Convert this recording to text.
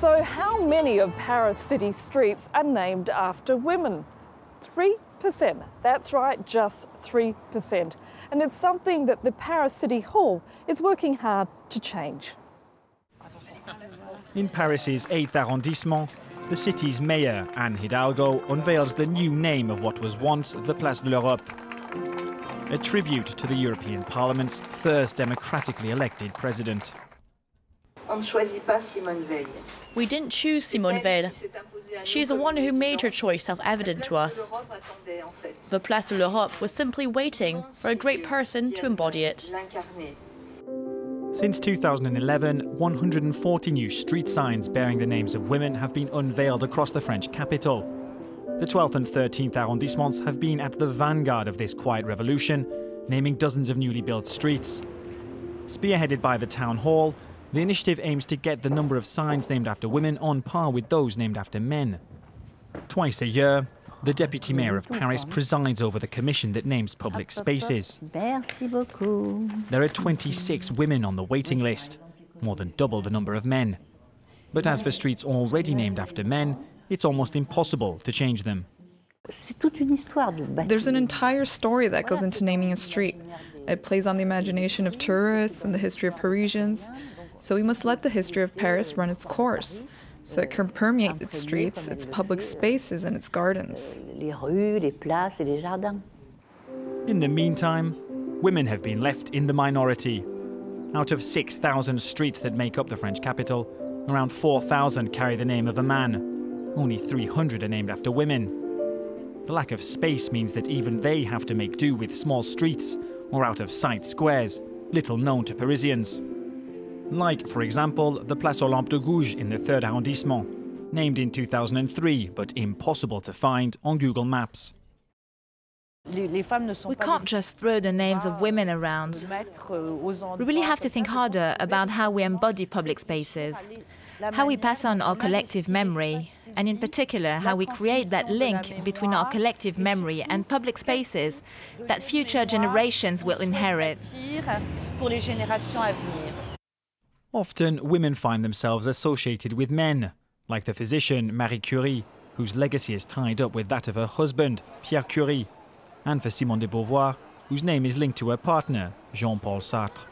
So how many of Paris city streets are named after women? 3%. That's right, just 3%. And it's something that the Paris City Hall is working hard to change. In Paris's 8th arrondissement, the city's mayor, Anne Hidalgo, unveils the new name of what was once the Place de l'Europe, a tribute to the European Parliament's first democratically elected president. We didn't choose Simone Veil. She is the one who made her choice self-evident to us. The Place de l'Europe was simply waiting for a great person to embody it. Since 2011, 140 new street signs bearing the names of women have been unveiled across the French capital. The 12th and 13th arrondissements have been at the vanguard of this quiet revolution, naming dozens of newly built streets. Spearheaded by the town hall, the initiative aims to get the number of signs named after women on par with those named after men. Twice a year, the Deputy Mayor of Paris presides over the commission that names public spaces. There are 26 women on the waiting list, more than double the number of men. But as for streets already named after men, it's almost impossible to change them. There's an entire story that goes into naming a street. It plays on the imagination of tourists and the history of Parisians. So we must let the history of Paris run its course, so it can permeate its streets, its public spaces and its gardens. In the meantime, women have been left in the minority. Out of 6,000 streets that make up the French capital, around 4,000 carry the name of a man. Only 300 are named after women. The lack of space means that even they have to make do with small streets or out-of-sight squares, little known to Parisians. Like, for example, the Place aux Lampes de Gouges in the 3rd arrondissement, named in 2003 but impossible to find on Google Maps. We can't just throw the names of women around. We really have to think harder about how we embody public spaces, how we pass on our collective memory, and in particular how we create that link between our collective memory and public spaces that future generations will inherit. Often, women find themselves associated with men, like the physician Marie Curie, whose legacy is tied up with that of her husband, Pierre Curie, and for Simone de Beauvoir, whose name is linked to her partner, Jean-Paul Sartre.